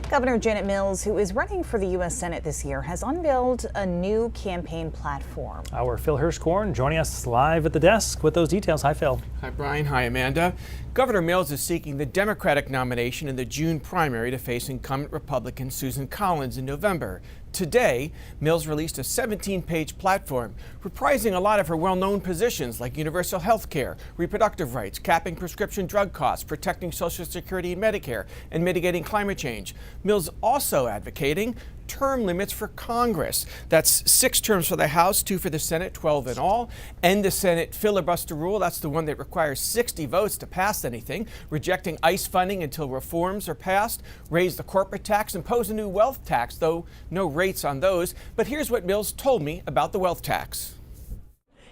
Governor Janet Mills, who is running for the U.S. Senate this year, has unveiled a new campaign platform. Our Phil Hirschkorn joining us live at the desk with those details. Hi, Phil. Hi, Brian. Hi, Amanda. Governor Mills is seeking the Democratic nomination in the June primary to face incumbent Republican Susan Collins in November. Today, Mills released a 17-page platform reprising a lot of her well-known positions like universal health care, reproductive rights, capping prescription drug costs, protecting Social Security and Medicare, and mitigating climate change. Mills also advocating term limits for Congress. That's 6 terms for the House, 2 for the Senate, 12 in all. End the Senate filibuster rule. That's the one that requires 60 votes to pass anything. Rejecting ICE funding until reforms are passed. Raise the corporate tax. Impose a new wealth tax, though no rates on those. But here's what Mills told me about the wealth tax.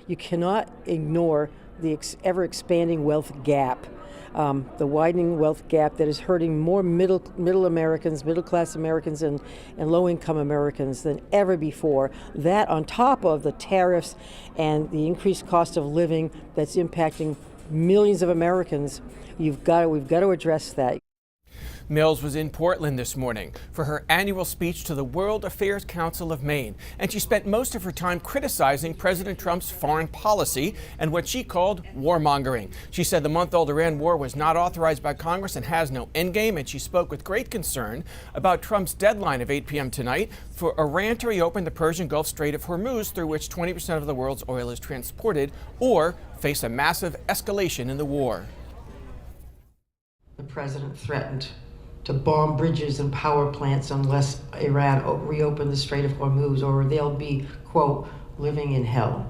You cannot ignore the ever-expanding wealth gap. The widening wealth gap that is hurting more middle Americans, middle-class Americans, and low-income Americans than ever before. That on top of the tariffs and the increased cost of living that's impacting millions of Americans, we've got to address that. Mills was in Portland this morning for her annual speech to the World Affairs Council of Maine, and she spent most of her time criticizing President Trump's foreign policy and what she called warmongering. She said the month-old Iran war was not authorized by Congress and has no endgame, and she spoke with great concern about Trump's deadline of 8 p.m. tonight for Iran to reopen the Persian Gulf Strait of Hormuz, through which 20% of the world's oil is transported, or face a massive escalation in the war. The president threatened to bomb bridges and power plants unless Iran reopen the Strait of Hormuz, or they'll be, quote, living in hell.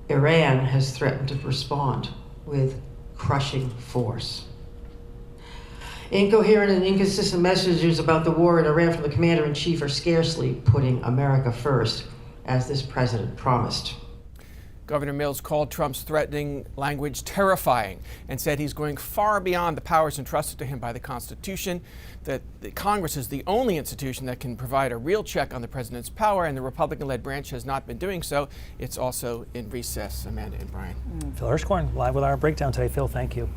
Iran has threatened to respond with crushing force. Incoherent and inconsistent messages about the war in Iran from the commander-in-chief are scarcely putting America first, as this president promised. Governor Mills called Trump's threatening language terrifying and said he's going far beyond the powers entrusted to him by the Constitution, that the Congress is the only institution that can provide a real check on the president's power, and the Republican-led branch has not been doing so. It's also in recess. Amanda and Brian. Phil Hirschkorn live with our breakdown today. Phil, thank you.